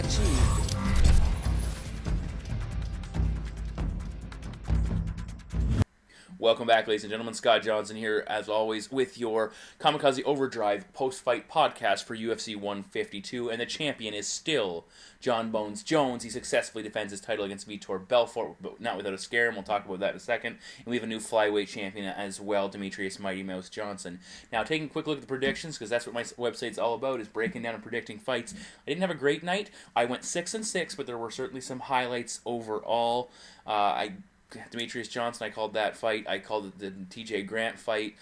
achieved. Welcome back, ladies and gentlemen. Scott Johnson here, as always, with your Kamikaze Overdrive post-fight podcast for UFC 152, and the champion is still Jon Bones Jones. He successfully defends his title against Vitor Belfort, but not without a scare, and we'll talk about that in a second. And we have a new flyweight champion as well, Demetrius Mighty Mouse Johnson. Now, taking a quick look at the predictions, because that's what my website's all about, is breaking down and predicting fights. I didn't have a great night. I went 6-6, but there were certainly some highlights overall. Demetrius Johnson, I called that fight. I called it the TJ Grant fight.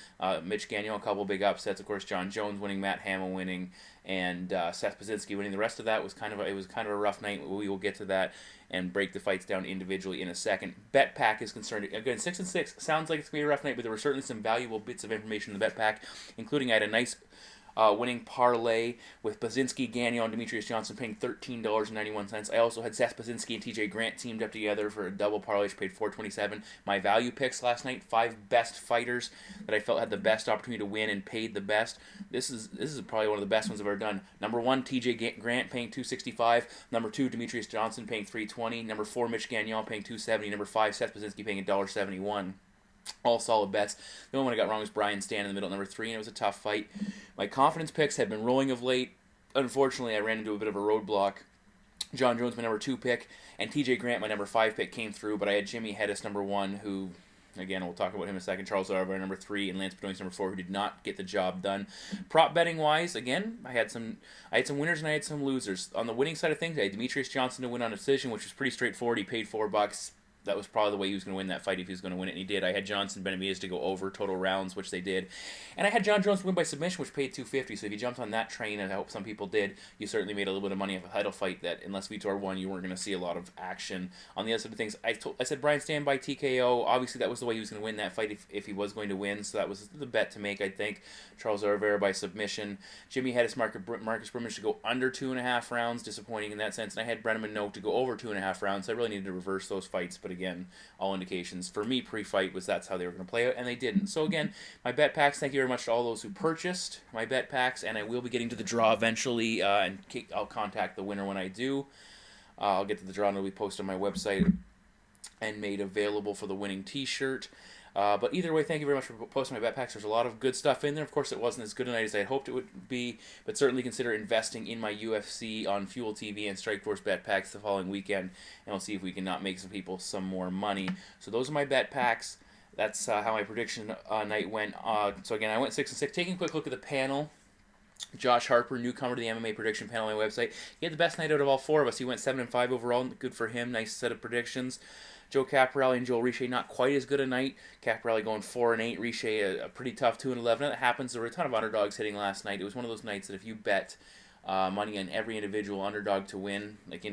Mitch Gagnon, a couple big upsets. Of course, John Jones winning, Matt Hamill winning, and Seth Pazinski winning. The rest of that was kind of a rough night. We will get to that and break the fights down individually in a second. Bet Pack is concerned. Again, 6-6 sounds like it's going to be a rough night, but there were certainly some valuable bits of information in the Bet Pack, including I had a nice winning parlay with Pazinski, Gagnon, and Demetrius Johnson paying $13.91. I also had Seth Pazinski and TJ Grant teamed up together for a double parlay, which paid $4.27. My value picks last night: 5 best fighters that I felt had the best opportunity to win and paid the best. This is probably one of the best ones I've ever done. Number 1, TJ Grant paying $2.65. Number 2, Demetrius Johnson paying $3.20. Number 4, Mitch Gagnon paying $2.70. Number 5, Seth Pazinski paying $1.71. All solid bets. The only one I got wrong was Brian Stan in the middle at number 3, and it was a tough fight. My confidence picks have been rolling of late. Unfortunately, I ran into a bit of a roadblock. John Jones, my number 2 pick, and TJ Grant, my number 5 pick, came through, but I had Jimmy Hedis, number 1, who, again, we'll talk about him in a second, Charles Oliveira, number 3, and Lance Bedoy's number 4, who did not get the job done. Prop betting-wise, again, I had some winners and I had some losers. On the winning side of things, I had Demetrius Johnson to win on a decision, which was pretty straightforward. He paid $4. That was probably the way he was going to win that fight if he was going to win it, and he did. I had Johnson Benavidez to go over total rounds, which they did. And I had John Jones win by submission, which paid $2.50. So if you jumped on that train, and I hope some people did, you certainly made a little bit of money off a title fight that, unless Vitor won, you weren't going to see a lot of action. On the other side of things, I said Brian Stan by TKO. Obviously, that was the way he was going to win that fight if he was going to win, so that was the bet to make, I think. Charles Oliveira by submission. Jimmy Hedis, Marcus Brimage to go under 2.5 rounds, disappointing in that sense. And I had Brennan Minogue to go over 2.5 rounds, so I really needed to reverse those fights, but again, all indications for me pre-fight was that's how they were going to play out, and they didn't. So again, my bet packs, thank you very much to all those who purchased my bet packs, and I will be getting to the draw eventually, and I'll contact the winner when I do. I'll get to the draw, and it'll be posted on my website and made available for the winning t-shirt. But either way, thank you very much for posting my bet packs. There's a lot of good stuff in there. Of course, it wasn't as good a night as I had hoped it would be, but certainly consider investing in my UFC on Fuel TV and Strikeforce bet packs the following weekend, and we'll see if we can not make some people some more money. So those are my bet packs. That's how my prediction night went. So again, I went 6-6. Taking a quick look at the panel. Josh Harper, newcomer to the MMA prediction panel on my website. He had the best night out of all 4 of us. He went 7-5 overall. Good for him. Nice set of predictions. Joe Caporelli and Joel Riche, not quite as good a night. Caporelli going 4-8. Riche, a pretty tough 2-11. That happens. There were a ton of underdogs hitting last night. It was one of those nights that if you bet money on every individual underdog to win, like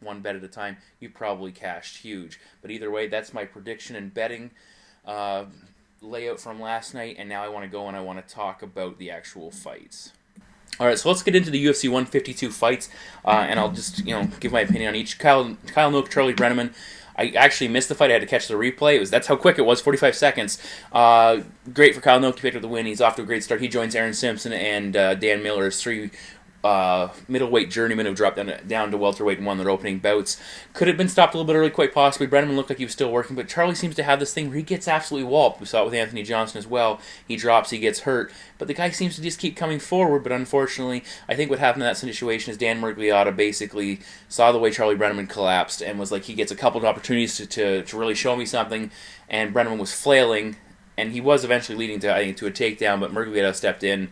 one bet at a time, you probably cashed huge. But either way, that's my prediction and betting layout from last night. And now I want to go and I want to talk about the actual fights. All right, so let's get into the UFC 152 fights, and I'll just give my opinion on each. Kyle Nook, Charlie Brenneman. I actually missed the fight. I had to catch the replay. That's how quick it was, 45 seconds. Great for Kyle Nook. He picked up the win. He's off to a great start. He joins Aaron Simpson and Dan Miller as 3 middleweight journeymen who dropped down to welterweight and won their opening bouts. Could have been stopped a little bit early, quite possibly. Brenneman looked like he was still working, but Charlie seems to have this thing where he gets absolutely walloped. We saw it with Anthony Johnson as well. He drops, he gets hurt, but the guy seems to just keep coming forward. But unfortunately, I think what happened in that situation is Dan Miragliotta basically saw the way Charlie Brenneman collapsed and was like, he gets a couple of opportunities to really show me something, and Brenneman was flailing, and he was eventually leading to, I think, to a takedown, but Miragliotta stepped in,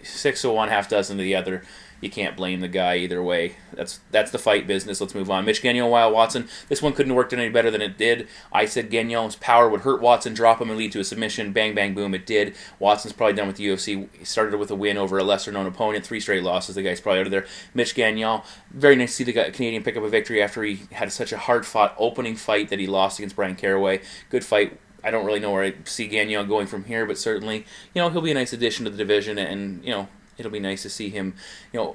6 to 1, half dozen to the other. You can't blame the guy either way. That's the fight business. Let's move on. Mitch Gagnon, Wild Watson. This one couldn't have worked any better than it did. I said Gagnon's power would hurt Watson, drop him, and lead to a submission. Bang, bang, boom, it did. Watson's probably done with the UFC. He started with a win over a lesser-known opponent. 3 straight losses. The guy's probably out of there. Mitch Gagnon, very nice to see the Canadian pick up a victory after he had such a hard-fought opening fight that he lost against Brian Caraway. Good fight. I don't really know where I see Gagnon going from here, but certainly, he'll be a nice addition to the division, and, it'll be nice to see him,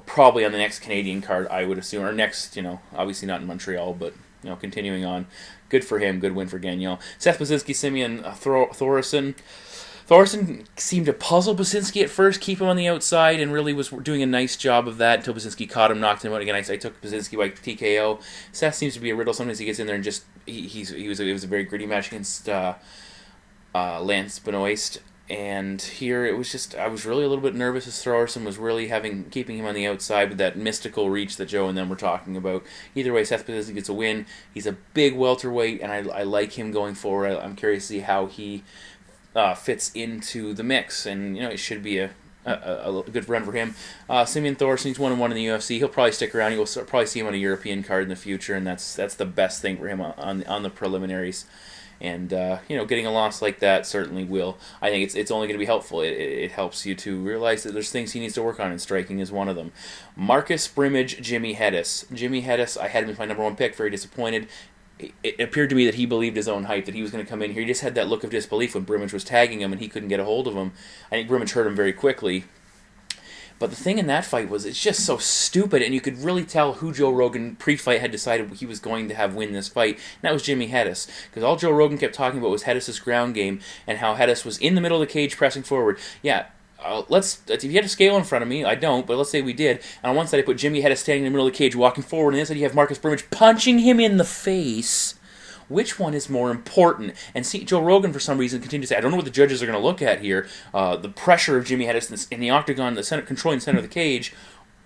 probably on the next Canadian card, I would assume, or next, obviously not in Montreal, but, continuing on. Good for him, good win for Gagnon. Seth Pazinski, Simeon Thoresen. Thorson seemed to puzzle Basinski at first, keep him on the outside, and really was doing a nice job of that until Basinski caught him, knocked him out again. I took Basinski by TKO. Seth seems to be a riddle. Sometimes he gets in there and just it was a very gritty match against Lance Benoist. And here it was just, I was really a little bit nervous as Thorson was really keeping him on the outside with that mystical reach that Joe and them were talking about. Either way, Seth Basinski gets a win. He's a big welterweight, and I like him going forward. I'm curious to see how he fits into the mix, and it should be a good run for him. Simeon Thorson, he's 1-1 in the UFC. He'll probably stick around. You'll probably see him on a European card in the future, and that's the best thing for him on the preliminaries. And getting a loss like that certainly will. I think it's only going to be helpful. It helps you to realize that there's things he needs to work on, and striking is one of them. Marcus Brimage, Jimmy Hedis. Jimmy Hedis, I had him as my number one pick. Very disappointed. It appeared to me that he believed his own hype, that he was going to come in here. He just had that look of disbelief when Brimage was tagging him and he couldn't get a hold of him. I think Brimage hurt him very quickly. But the thing in that fight was it's just so stupid, and you could really tell who Joe Rogan pre-fight had decided he was going to have win this fight, and that was Jimmy Hedis. Because all Joe Rogan kept talking about was Hedis' ground game and how Hedis was in the middle of the cage pressing forward. Yeah, if you had a scale in front of me, I don't, but let's say we did, and on one side I put Jimmy Hedis standing in the middle of the cage walking forward, and on the other side you have Marcus Brimage punching him in the face. Which one is more important? And see, Joe Rogan, for some reason, continues to say, I don't know what the judges are going to look at here. The pressure of Jimmy Hedis in the octagon, controlling the center of the cage,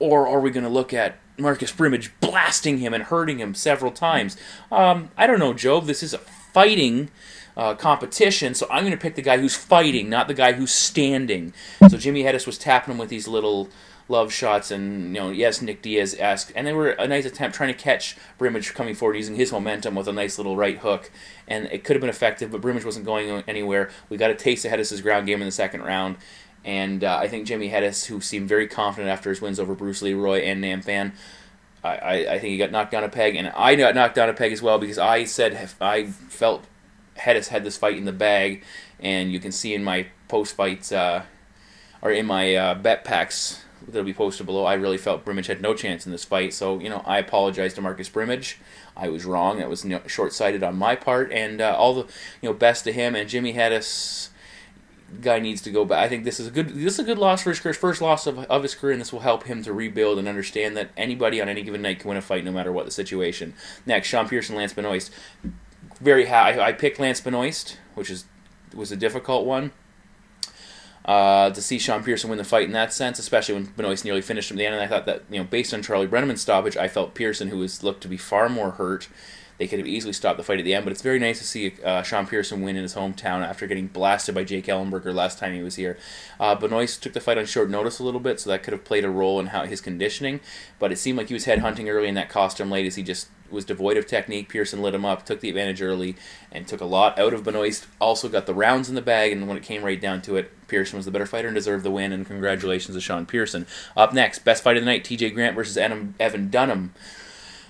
or are we going to look at Marcus Brimage blasting him and hurting him several times? I don't know, Joe. This is a fighting competition, so I'm going to pick the guy who's fighting, not the guy who's standing. So Jimmy Hedis was tapping him with these little love shots, and yes, Nick Diaz asked, and they were a nice attempt trying to catch Brimage coming forward using his momentum with a nice little right hook, and it could have been effective, but Brimage wasn't going anywhere. We got a taste of Hedis' ground game in the second round, and I think Jimmy Hedis, who seemed very confident after his wins over Bruce Leroy and Nam Phan, I think he got knocked down a peg, and I got knocked down a peg as well, because I said I felt Hedis had this fight in the bag, and you can see in my post-fight, or in my bet packs that'll be posted below, I really felt Brimage had no chance in this fight. So, I apologize to Marcus Brimage. I was wrong. That was short-sighted on my part, and all the best to him. And Jimmy Hedis, guy needs to go back. I think this is a good loss for his career, first loss of his career, and this will help him to rebuild and understand that anybody on any given night can win a fight no matter what the situation. Next, Sean Pearson, Lance Benoist. I picked Lance Benoist, which was a difficult one. To see Sean Pearson win the fight in that sense, especially when Benoist nearly finished him at the end, and I thought that, based on Charlie Brenneman's stoppage, I felt Pearson, who looked to be far more hurt, they could have easily stopped the fight at the end, but it's very nice to see Sean Pearson win in his hometown after getting blasted by Jake Ellenberger last time he was here. Benoist took the fight on short notice a little bit, so that could have played a role in his conditioning, but it seemed like he was headhunting early and that cost him late as he just was devoid of technique. Pearson lit him up, took the advantage early, and took a lot out of Benoist. Also got the rounds in the bag, and when it came right down to it, Pearson was the better fighter and deserved the win, and congratulations to Sean Pearson. Up next, best fight of the night, TJ Grant versus Evan Dunham.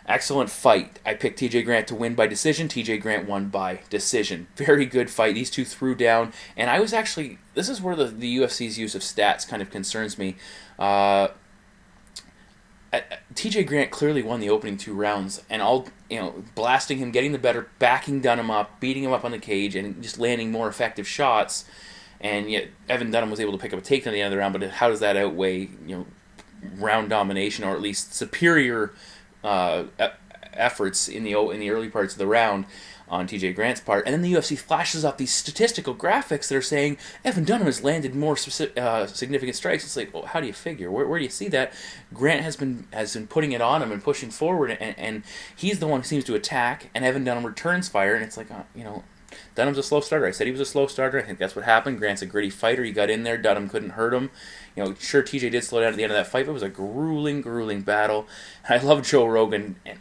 Excellent fight. I picked TJ Grant to win by decision. TJ Grant won by decision. Very good fight. These two threw down, and I was actually, this is where the UFC's use of stats kind of concerns me. TJ Grant clearly won the opening 2 rounds, and blasting him, getting the better, backing Dunham up, beating him up on the cage, and just landing more effective shots. And yet Evan Dunham was able to pick up a takedown at the end of the round. But how does that outweigh round domination, or at least superior efforts in the early parts of the round on TJ Grant's part? And then the UFC flashes up these statistical graphics that are saying Evan Dunham has landed more significant strikes. It's like, well, how do you figure? Where do you see that? Grant has been putting it on him and pushing forward, and he's the one who seems to attack, and Evan Dunham returns fire, and it's like, Dunham's a slow starter. I said he was a slow starter. I think that's what happened. Grant's a gritty fighter. He got in there. Dunham couldn't hurt him. Sure, TJ did slow down at the end of that fight, but it was a grueling battle. And I love Joe Rogan. And,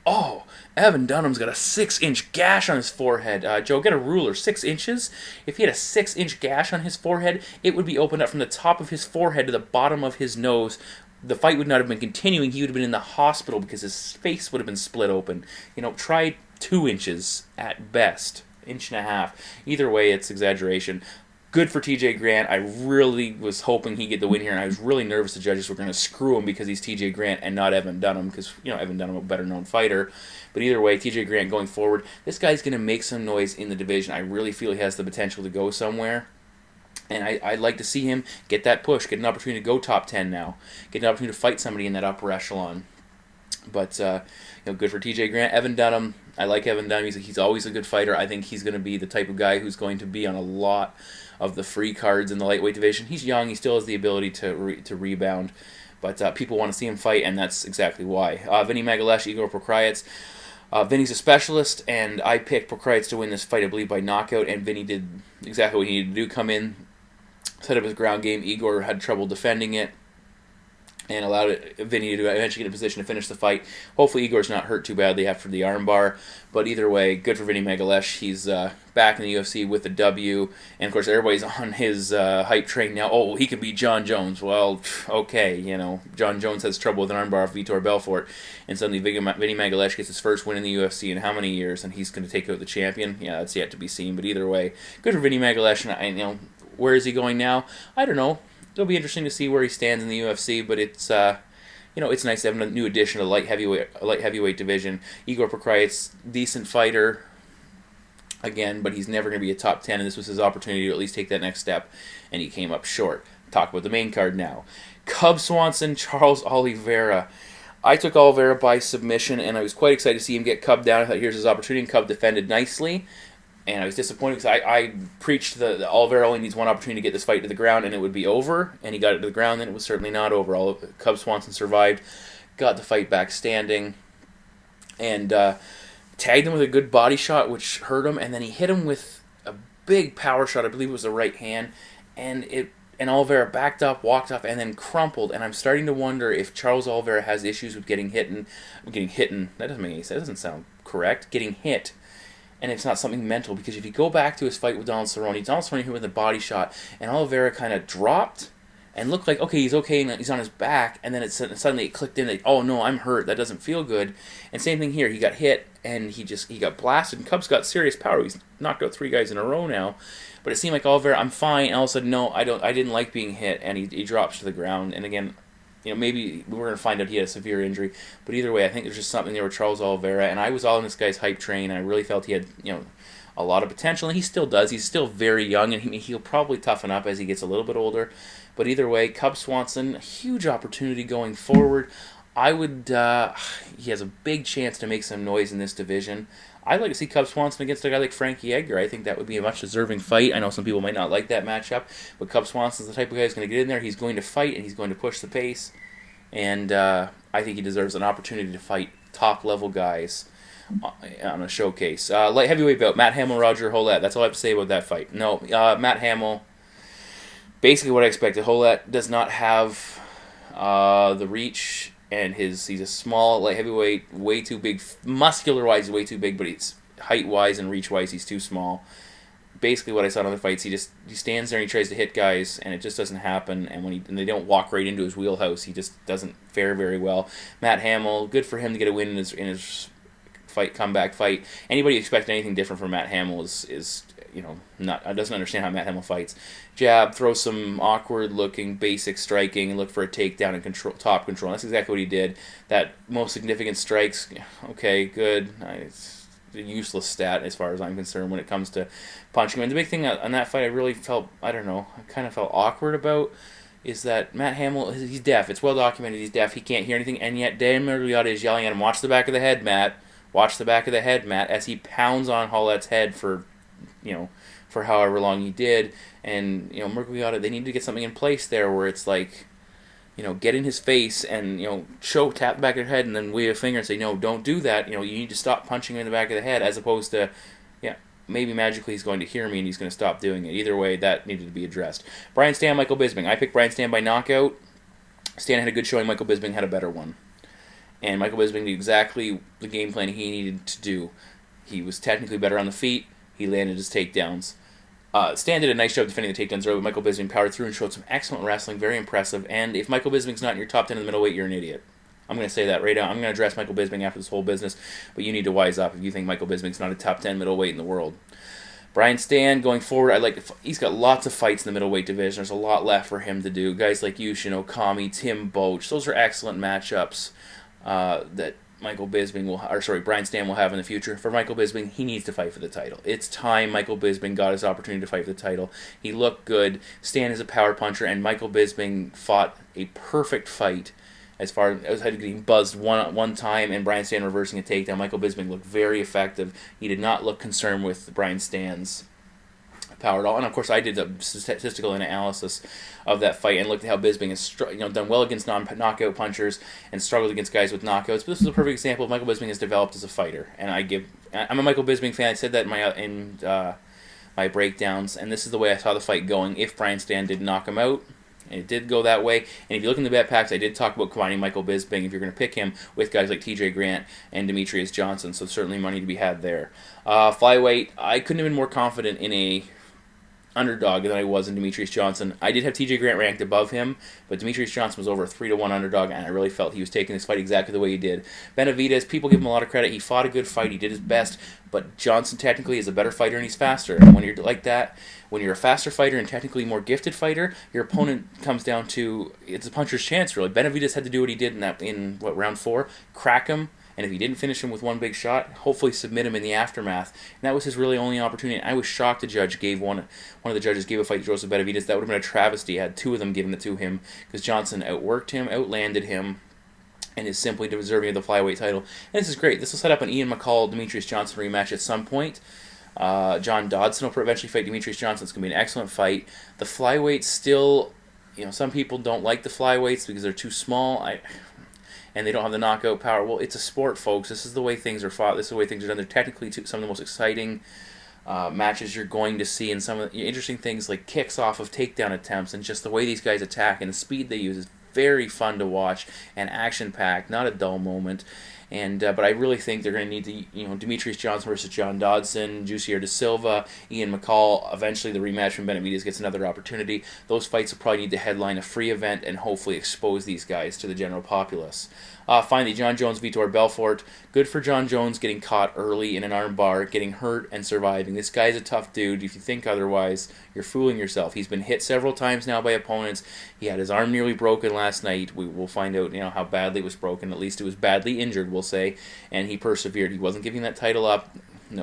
Evan Dunham's got a 6-inch gash on his forehead. Joe, get a ruler. 6 inches? If he had a 6-inch gash on his forehead, it would be opened up from the top of his forehead to the bottom of his nose. The fight would not have been continuing. He would have been in the hospital because his face would have been split open. Try 2 inches at best. 1.5 inches. Either way, it's exaggeration. Good for TJ Grant. I really was hoping he'd get the win here, and I was really nervous the judges were going to screw him because he's TJ Grant and not Evan Dunham, because Evan Dunham, a better-known fighter. But either way, TJ Grant going forward, this guy's going to make some noise in the division. I really feel he has the potential to go somewhere. And I'd like to see him get that push, get an opportunity to go top 10 now, get an opportunity to fight somebody in that upper echelon. But, good for TJ Grant. Evan Dunham, I like Evan Dunham. He's always a good fighter. I think he's going to be the type of guy who's going to be on a lot of the free cards in the lightweight division. He's young. He still has the ability to rebound. But people want to see him fight, and that's exactly why. Vinny Magalesh, Igor Prokrayets. Vinny's a specialist, and I picked Prokrayets to win this fight, I believe, by knockout, and Vinny did exactly what he needed to do, come in, set up his ground game. Igor had trouble defending it and allowed Vinny to eventually get in a position to finish the fight. Hopefully Igor's not hurt too badly after the armbar, but either way, good for Vinny Magalesh. He's back in the UFC with a W, and of course everybody's on his hype train now. Oh, he can beat John Jones. Well, okay, John Jones has trouble with an armbar off Vitor Belfort, and suddenly Vinny Magalesh gets his first win in the UFC in how many years, and he's going to take out the champion? Yeah, that's yet to be seen, but either way, good for Vinny Magalesh, and where is he going now? I don't know. It'll be interesting to see where he stands in the UFC, but it's it's nice to have a new addition to the light heavyweight division. Igor Prokrayets, decent fighter, again, but he's never going to be a top 10, and this was his opportunity to at least take that next step, and he came up short. Talk about the main card now. Cub Swanson, Charles Oliveira. I took Oliveira by submission, and I was quite excited to see him get Cub down. I thought, here's his opportunity, and Cub defended nicely. And I was disappointed because I preached the Oliveira only needs one opportunity to get this fight to the ground and it would be over. And he got it to the ground and it was certainly not over. Cub Swanson survived, got the fight back standing, and tagged him with a good body shot, which hurt him. And then he hit him with a big power shot. I believe it was the right hand. And Oliveira backed up, walked up, and then crumpled. And I'm starting to wonder if Charles Oliveira has issues with getting hit. That doesn't make any sense. That doesn't sound correct. Getting hit. And it's not something mental, because if you go back to his fight with Donald Cerrone hit him with a body shot, and Oliveira kind of dropped and looked like, okay, and he's on his back, and then suddenly it clicked in, like, oh no, I'm hurt, that doesn't feel good. And same thing here, he got hit, and he got blasted, and Cub's got serious power. He's knocked out 3 guys in a row now, but it seemed like Oliveira, I'm fine, and all of a sudden, no, I didn't like being hit, and he drops to the ground, and again, maybe we're going to find out he had a severe injury. But either way, I think there's just something there with Charles Oliveira. And I was all in this guy's hype train. And I really felt he had, a lot of potential. And he still does. He's still very young. And he'll probably toughen up as he gets a little bit older. But either way, Cub Swanson, a huge opportunity going forward. He has a big chance to make some noise in this division. I'd like to see Cub Swanson against a guy like Frankie Edgar. I think that would be a much deserving fight. I know some people might not like that matchup, but Cub Swanson's the type of guy who's going to get in there. He's going to fight, and he's going to push the pace. And I think he deserves an opportunity to fight top-level guys on a showcase. Light heavyweight bout, Matt Hamill, Roger Hollett. That's all I have to say about that fight. No, Matt Hamill, basically what I expected. Hollett does not have the reach, and he's a small light heavyweight, way too big. Muscular-wise, he's way too big, but he's height-wise and reach-wise, he's too small. Basically what I saw in other fights, he stands there and he tries to hit guys, and it just doesn't happen. And when they don't walk right into his wheelhouse, he just doesn't fare very well. Matt Hamill, good for him to get a win in his comeback fight. Anybody expect anything different from Matt Hamill is doesn't understand how Matt Hamill fights. Jab, throw some awkward looking basic striking, and look for a takedown and top control. And that's exactly what he did. That most significant strikes, okay, good. It's a useless stat as far as I'm concerned when it comes to punching. And the big thing on that fight I really felt, I kind of felt awkward about, is that Matt Hamill, he's deaf. It's well documented he's deaf. He can't hear anything, and yet Dan Miragliotta is yelling at him, watch the back of the head, Matt. Watch the back of the head, Matt, as he pounds on Hollett's head for however long he did. And, Miragliotta, they need to get something in place there where it's like, get in his face and, tap the back of the head and then wave a finger and say, no, don't do that. You need to stop punching him in the back of the head, as opposed to, maybe magically he's going to hear me and he's going to stop doing it. Either way, that needed to be addressed. Brian Stann, Michael Bisping. I picked Brian Stann by knockout. Stann had a good showing. Michael Bisping had a better one. And Michael Bisping did exactly the game plan he needed to do. He was technically better on the feet. He landed his takedowns. Stan did a nice job defending the takedowns early, but Michael Bisping powered through and showed some excellent wrestling, very impressive. And if Michael Bisping's not in your top 10 in the middleweight, you're an idiot. I'm going to say that right now. I'm going to address Michael Bisping after this whole business, but you need to wise up if you think Michael Bisping's not a top 10 middleweight in the world. Brian Stann, going forward, he's got lots of fights in the middleweight division. There's a lot left for him to do. Guys like Yushin Okami, Tim Boach, those are excellent matchups that Brian Stann will have in the future. For Michael Bisping, he needs to fight for the title. It's time Michael Bisping got his opportunity to fight for the title. He looked good. Stann is a power puncher, and Michael Bisping fought a perfect fight as far as getting buzzed one time and Brian Stann reversing a takedown. Michael Bisping looked very effective. He did not look concerned with Brian Stann's power at all. And of course, I did a statistical analysis of that fight and looked at how Bisping has done well against non-knockout punchers and struggled against guys with knockouts. But this is a perfect example of Michael Bisping has developed as a fighter. And I'm a Michael Bisping fan. I said that in my breakdowns, and this is the way I saw the fight going if Brian Stann did knock him out. And it did go that way. And if you look in the bet packs, I did talk about combining Michael Bisping, if you're going to pick him, with guys like TJ Grant and Demetrius Johnson. So certainly money to be had there. Flyweight, I couldn't have been more confident in a underdog than I was in Demetrius Johnson. I did have TJ Grant ranked above him, but Demetrius Johnson was over a 3-1 underdog, and I really felt he was taking this fight exactly the way he did. Benavidez, people give him a lot of credit. He fought a good fight. He did his best, but Johnson technically is a better fighter, and he's faster. And when you're like that, when you're a faster fighter and technically more gifted fighter, your opponent comes down to, it's a puncher's chance, really. Benavidez had to do what he did in round 4, crack him, and if he didn't finish him with one big shot, hopefully submit him in the aftermath. And that was his really only opportunity. And I was shocked the judge gave one of the judges gave a fight to Joseph Benavidez. That would have been a travesty had two of them given it to him, because Johnson outworked him, outlanded him, and is simply deserving of the flyweight title. And this is great. This will set up an Ian McCall-Demetrius Johnson rematch at some point. John Dodson will eventually fight Demetrius Johnson. It's going to be an excellent fight. The flyweights still, some people don't like the flyweights because they're too small. And they don't have the knockout power. Well, it's a sport, folks. This is the way things are fought. This is the way things are done. They're technically some of the most exciting matches you're going to see, and some of the interesting things like kicks off of takedown attempts, and just the way these guys attack and the speed they use is very fun to watch and action-packed, not a dull moment. And but I really think they're going to need to, Demetrius Johnson versus John Dodson, Jussier da Silva, Ian McCall. Eventually, the rematch from Benavidez gets another opportunity. Those fights will probably need to headline a free event and hopefully expose these guys to the general populace. Finally, John Jones, Vitor Belfort. Good for John Jones getting caught early in an arm bar, getting hurt and surviving. This guy's a tough dude. If you think otherwise, you're fooling yourself. He's been hit several times now by opponents. He had his arm nearly broken last night. We will find out, how badly it was broken. At least it was badly injured, we'll say. And he persevered. He wasn't giving that title up,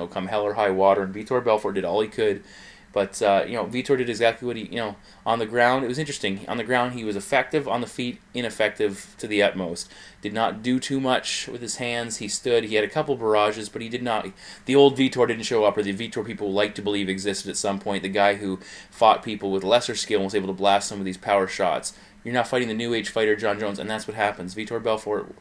come hell or high water. And Vitor Belfort did all he could. But, Vitor did exactly what he, on the ground, it was interesting. On the ground, he was effective. On the feet, ineffective to the utmost. Did not do too much with his hands. He stood. He had a couple barrages, but he did not. The old Vitor didn't show up, or the Vitor people like to believe existed at some point. The guy who fought people with lesser skill and was able to blast some of these power shots. You're not fighting the new age fighter, John Jones, and that's what happens. Vitor Belfort,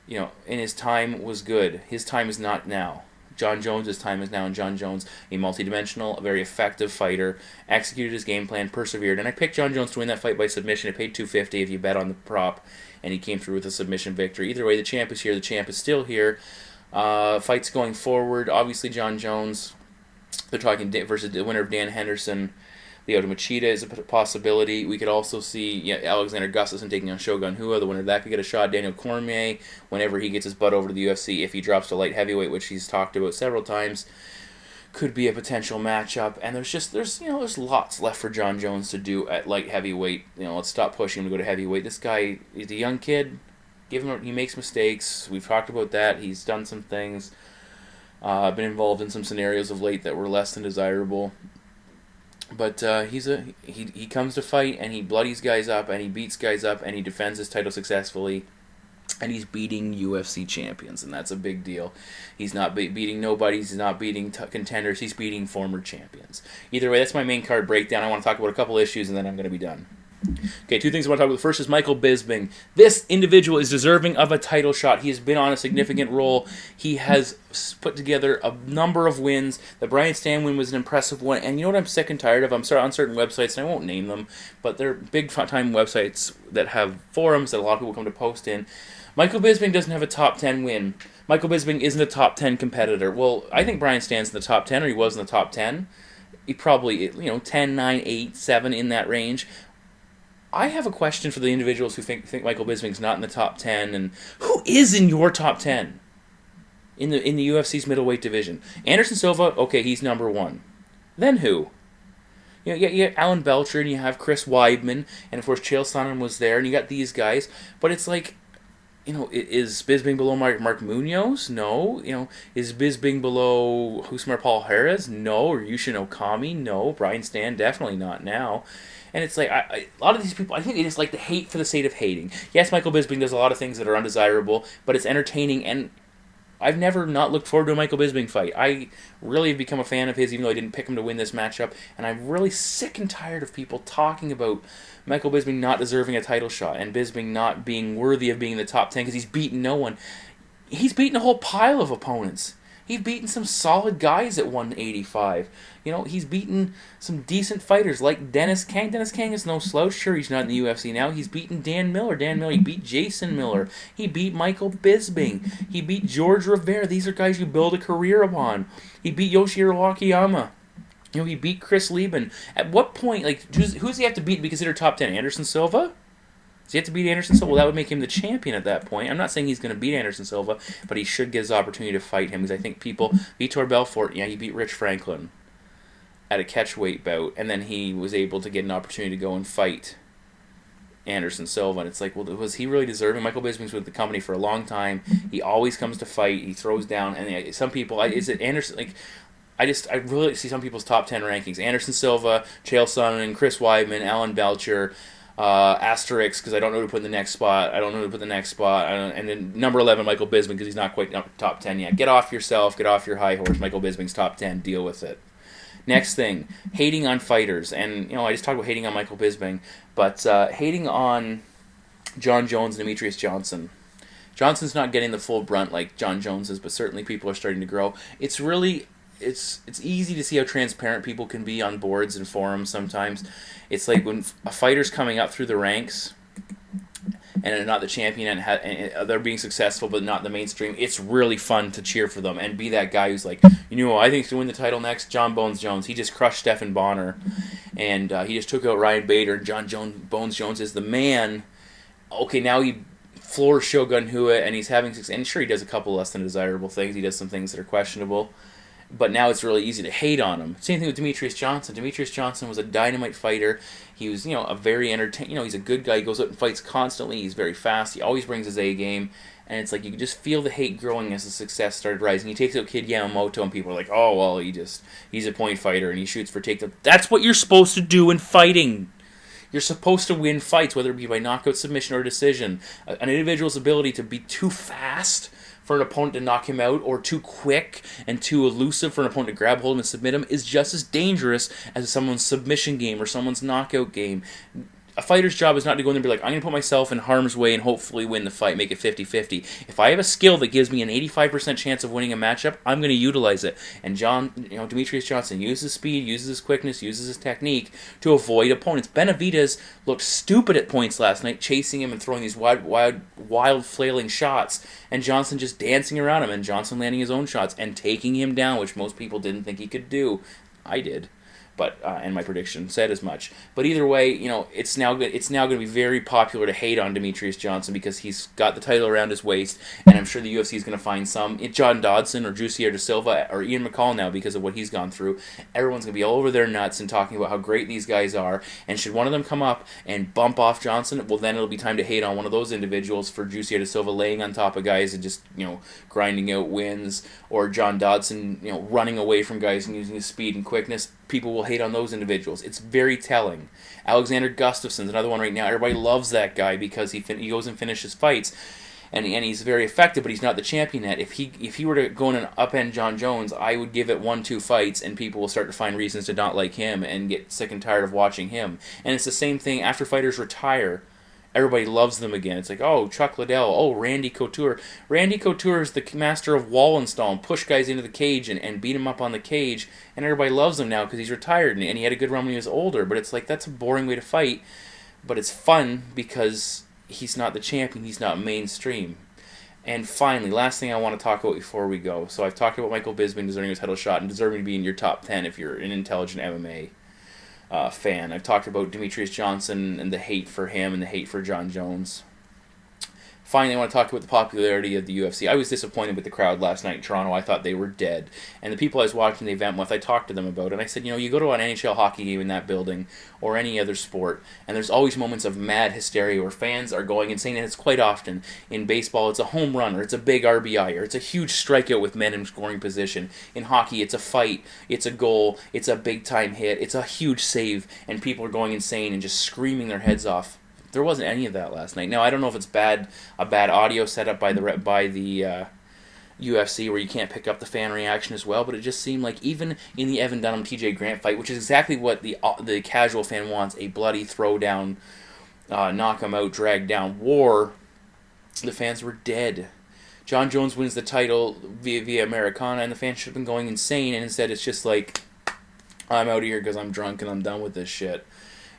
in his time was good. His time is not now. John Jones' time is now, and John Jones, a multidimensional, a very effective fighter, executed his game plan, persevered, and I picked John Jones to win that fight by submission. I paid $250 if you bet on the prop, and he came through with a submission victory. Either way, the champ is here. The champ is still here. Fights going forward. Obviously, John Jones, they're talking versus the winner of Dan Henderson. Lyoto Machida is a possibility. We could also see Alexander Gustafsson taking on Shogun Rua. The winner of that could get a shot. Daniel Cormier, whenever he gets his butt over to the UFC, if he drops to light heavyweight, which he's talked about several times, could be a potential matchup. And there's lots left for John Jones to do at light heavyweight. Let's stop pushing him to go to heavyweight. This guy, he's a young kid. He makes mistakes. We've talked about that. He's done some things. Been involved in some scenarios of late that were less than desirable. But he comes to fight, and he bloodies guys up, and he beats guys up, and he defends his title successfully, and he's beating UFC champions, and that's a big deal. He's not beating nobodies, he's not beating contenders, he's beating former champions. Either way, that's my main card breakdown. I want to talk about a couple issues, and then I'm going to be done. Okay, two things I want to talk about. The first is Michael Bisping. This individual is deserving of a title shot. He has been on a significant role. He has put together a number of wins. The Brian Stann win was an impressive one. And you know what I'm sick and tired of? I'm sorry, on certain websites, and I won't name them, but they're big-time websites that have forums that a lot of people come to post in. Michael Bisping doesn't have a top 10 win. Michael Bisping isn't a top 10 competitor. Well, I think Brian Stann's in the top 10, or he was in the top 10. He probably, 10, 9, 8, 7 in that range. I have a question for the individuals who think Michael Bisping's not in the top 10, and who is in your top 10 in the UFC's middleweight division? Anderson Silva, okay, he's number 1. Then who? You have Alan Belcher, and you have Chris Weidman, and of course Chael Sonnen was there, and you got these guys. But it's like, is Bisping below Mark Munoz? No. Is Bisping below Husmar Paul Harris? No. Or Yushin Okami? No. Brian Stan? Definitely not now. And it's like, a lot of these people, I think they just like to hate for the sake of hating. Yes, Michael Bisping does a lot of things that are undesirable, but it's entertaining, and I've never not looked forward to a Michael Bisping fight. I really have become a fan of his, even though I didn't pick him to win this matchup, and I'm really sick and tired of people talking about Michael Bisping not deserving a title shot, and Bisping not being worthy of being in the top 10 because he's beaten no one. He's beaten a whole pile of opponents. He's beaten some solid guys at 185. He's beaten some decent fighters like Dennis Kang. Dennis Kang is no slouch. Sure, he's not in the UFC now. He's beaten Dan Miller. He beat Jason Miller. He beat Michael Bisping. He beat George Rivera. These are guys you build a career upon. He beat Yoshihiro Akiyama. He beat Chris Lieben. At what point, who's he have to beat to be considered top 10? Anderson Silva? Does he have to beat Anderson Silva? Well, that would make him the champion at that point. I'm not saying he's going to beat Anderson Silva, but he should get his opportunity to fight him, because I think Vitor Belfort, he beat Rich Franklin at a catchweight bout, and then he was able to get an opportunity to go and fight Anderson Silva, and it's like, well, was he really deserving? Michael Bisping's with the company for a long time. He always comes to fight. He throws down, and some people, is it Anderson, I really see some people's top 10 rankings. Anderson Silva, Chael Sonnen, Chris Weidman, Alan Belcher, asterisk, because I don't know who to put in the next spot. And then number 11, Michael Bisping, because he's not quite top 10 yet. Get off yourself. Get off your high horse. Michael Bisping's top 10. Deal with it. Next thing, hating on fighters. And, I just talked about hating on Michael Bisping, but hating on John Jones and Demetrius Johnson. Johnson's not getting the full brunt like John Jones is, but certainly people are starting to grow. It's really... It's easy to see how transparent people can be on boards and forums sometimes. It's like when a fighter's coming up through the ranks and they're not the champion and they're being successful but not the mainstream, it's really fun to cheer for them and be that guy who's like, I think he's going to win the title next, John Bones Jones. He just crushed Stephen Bonner, and he just took out Ryan Bader, and Bones Jones is the man. Okay, now he floors Shogun Hua, and he's having success. And sure, he does a couple less than desirable things. He does some things that are questionable. But now it's really easy to hate on him. Same thing with Demetrius Johnson. Demetrius Johnson was a dynamite fighter. He was, a very entertaining. He's a good guy. He goes out and fights constantly. He's very fast. He always brings his A game. And it's like you could just feel the hate growing as the success started rising. He takes out Kid Yamamoto, and people are like, "Oh well, he's a point fighter and he shoots for takedown." That's what you're supposed to do in fighting. You're supposed to win fights, whether it be by knockout, submission, or decision. An individual's ability to be too fast for an opponent to knock him out, or too quick and too elusive for an opponent to grab hold of him and submit him, is just as dangerous as someone's submission game or someone's knockout game. A fighter's job is not to go in there and be like, I'm going to put myself in harm's way and hopefully win the fight, make it 50-50. If I have a skill that gives me an 85% chance of winning a matchup, I'm going to utilize it. And Demetrius Johnson uses his speed, uses his quickness, uses his technique to avoid opponents. Benavidez looked stupid at points last night, chasing him and throwing these wild flailing shots, and Johnson just dancing around him, and Johnson landing his own shots and taking him down, which most people didn't think he could do. I did. But and my prediction said as much. But either way, it's now going to be very popular to hate on Demetrius Johnson because he's got the title around his waist, and I'm sure the UFC is going to find some John Dodson or Jussier da Silva or Ian McCall now because of what he's gone through. Everyone's going to be all over their nuts and talking about how great these guys are. And should one of them come up and bump off Johnson, well, then it'll be time to hate on one of those individuals for Jussier da Silva laying on top of guys and just grinding out wins, or John Dodson running away from guys and using his speed and quickness. People will hate on those individuals. It's very telling. Alexander Gustafsson's another one right now. Everybody loves that guy because he goes and finishes fights, and he's very effective, but he's not the champion yet. If he were to go in and upend John Jones, I would give it 1-2 fights, and people will start to find reasons to not like him and get sick and tired of watching him. And it's the same thing after fighters retire. Everybody loves them again. It's like, oh, Chuck Liddell, oh, Randy Couture. Randy Couture is the master of wall install and push guys into the cage and beat him up on the cage, and everybody loves him now because he's retired, and he had a good run when he was older. But it's like, that's a boring way to fight, but it's fun because he's not the champion, he's not mainstream. And finally, last thing I want to talk about before we go. So I've talked about Michael Bisping deserving a title shot and deserving to be in your top 10 if you're an intelligent MMA fan. I've talked about Demetrius Johnson and the hate for him and the hate for John Jones. Finally, I want to talk about the popularity of the UFC. I was disappointed with the crowd last night in Toronto. I thought they were dead. And the people I was watching the event with, I talked to them about it. And I said, you go to an NHL hockey game in that building or any other sport, and there's always moments of mad hysteria where fans are going insane. And it's quite often in baseball, it's a home run or it's a big RBI or it's a huge strikeout with men in scoring position. In hockey, it's a fight, it's a goal, it's a big-time hit, it's a huge save, and people are going insane and just screaming their heads off. There wasn't any of that last night. Now, I don't know if it's a bad audio setup by the UFC where you can't pick up the fan reaction as well, but it just seemed like even in the Evan Dunham TJ Grant fight, which is exactly what the casual fan wants, a bloody throwdown, knock him out, drag down war, the fans were dead. John Jones wins the title via Americana, and the fans should have been going insane, and instead it's just like, I'm out of here because I'm drunk and I'm done with this shit.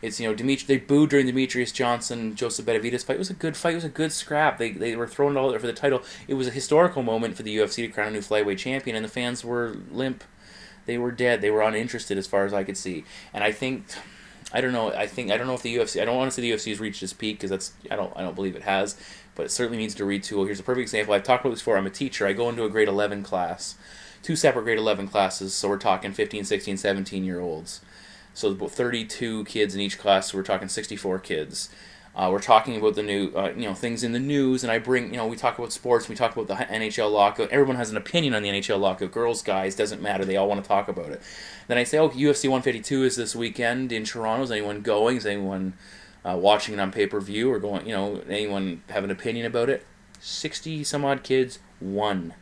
It's, they booed during Demetrius Johnson, Joseph Benavidez fight. It was a good fight. It was a good scrap. They were throwing it all there for the title. It was a historical moment for the UFC to crown a new flyweight champion, and the fans were limp. They were dead. They were uninterested as far as I could see. And I don't know if the UFC, I don't want to say the UFC has reached its peak because I don't believe it has, but it certainly needs to retool. Here's a perfect example. I've talked about this before. I'm a teacher. I go into a grade 11 class, 2 separate grade 11 classes, so we're talking 15, 16, 17-year-olds. So about 32 kids in each class, so we're talking 64 kids. We're talking about the new, things in the news, and I bring, we talk about sports, we talk about the NHL lockout. Everyone has an opinion on the NHL lockout. Girls, guys, doesn't matter. They all want to talk about it. Then I say, UFC 152 is this weekend in Toronto. Is anyone going? Is anyone watching it on pay-per-view or going, anyone have an opinion about it? 60-some-odd kids, one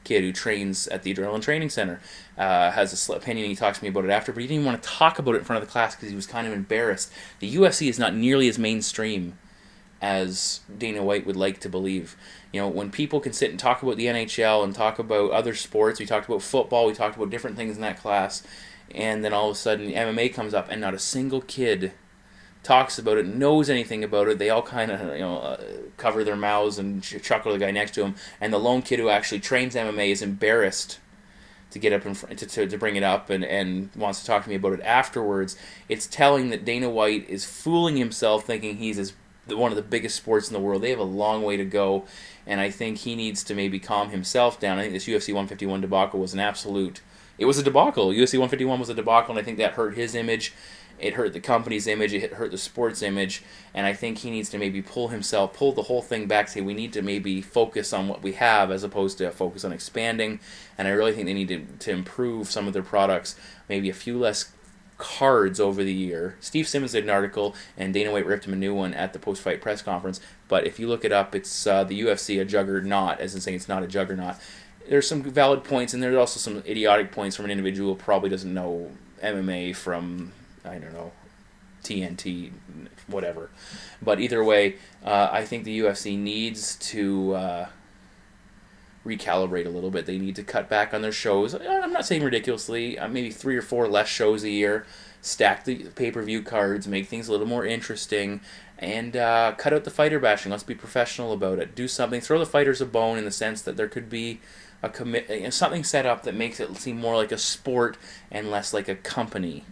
kid who trains at the Adrenaline Training Center has a opinion. He talks to me about it after, but he didn't even want to talk about it in front of the class because he was kind of embarrassed. The UFC is not nearly as mainstream as Dana White would like to believe. When people can sit and talk about the NHL and talk about other sports, we talked about football, we talked about different things in that class, and then all of a sudden MMA comes up and not a single kid talks about it, knows anything about it. They all kind of cover their mouths and chuckle at the guy next to him, and the lone kid who actually trains MMA is embarrassed to get up in front, to bring it up and wants to talk to me about it afterwards. It's telling that Dana White is fooling himself thinking he's one of the biggest sports in the world. They have a long way to go, and I think he needs to maybe calm himself down. I think this UFC 151 debacle was it was a debacle. UFC 151 was a debacle, and I think that hurt his image. It hurt the company's image, it hurt the sports image, and I think he needs to maybe pull the whole thing back, say we need to maybe focus on what we have as opposed to focus on expanding, and I really think they need to improve some of their products, maybe a few less cards over the year. Steve Simmons did an article, and Dana White ripped him a new one at the post-fight press conference, but if you look it up, it's the UFC a juggernaut, as in saying it's not a juggernaut. There's some valid points, and there's also some idiotic points from an individual who probably doesn't know MMA from, I don't know, TNT, whatever. But either way, I think the UFC needs to recalibrate a little bit. They need to cut back on their shows. I'm not saying ridiculously, maybe 3 or 4 less shows a year, stack the pay-per-view cards, make things a little more interesting, and cut out the fighter bashing. Let's be professional about it. Do something. Throw the fighters a bone in the sense that there could be something set up that makes it seem more like a sport and less like a company.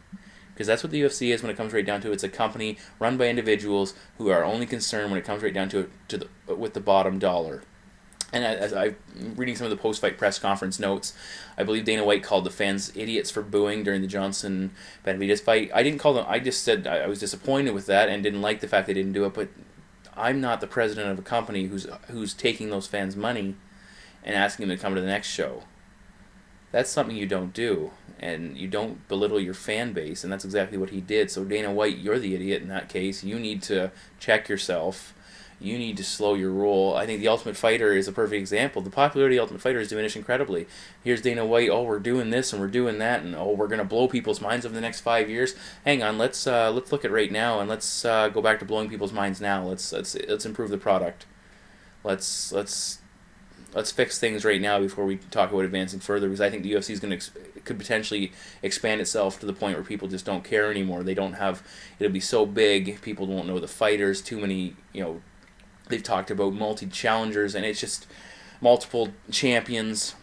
Because that's what the UFC is when it comes right down to it. It's a company run by individuals who are only concerned when it comes right down to it with the bottom dollar. And as I'm reading some of the post-fight press conference notes, I believe Dana White called the fans idiots for booing during the Johnson-Benavidez fight. I didn't call them. I just said I was disappointed with that and didn't like the fact they didn't do it. But I'm not the president of a company who's taking those fans' money and asking them to come to the next show. That's something you don't do, and you don't belittle your fan base, and that's exactly what he did. So Dana White, you're the idiot in that case. You need to check yourself. You need to slow your roll. I think The Ultimate Fighter is a perfect example. The popularity of The Ultimate Fighter is diminished incredibly. Here's Dana White, we're doing this and we're doing that, and we're going to blow people's minds over the next 5 years. Hang on, let's look at right now, and let's go back to blowing people's minds now. Let's improve the product. Let's fix things right now before we talk about advancing further, because I think the UFC is could potentially expand itself to the point where people just don't care anymore. It'll be so big, people won't know the fighters, too many, they've talked about multi-challengers, and it's just multiple champions.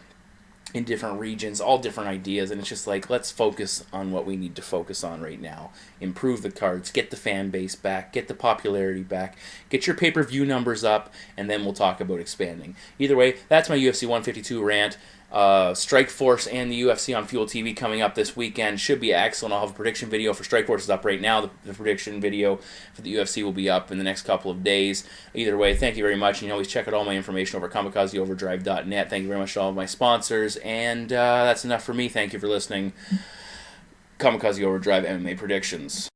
in different regions, all different ideas, and it's just like, let's focus on what we need to focus on right now. Improve the cards, get the fan base back, get the popularity back, get your pay-per-view numbers up, and then we'll talk about expanding. Either way, that's my UFC 152 rant. Strikeforce and the UFC on Fuel TV coming up this weekend should be excellent. I'll have a prediction video for Strikeforce is up right now. The prediction video for the UFC will be up in the next couple of days. Either way, thank you very much. You can always check out all my information over at kamikazeoverdrive.net. Thank you very much to all of my sponsors, and that's enough for me. Thank you for listening. Kamikaze Overdrive MMA predictions.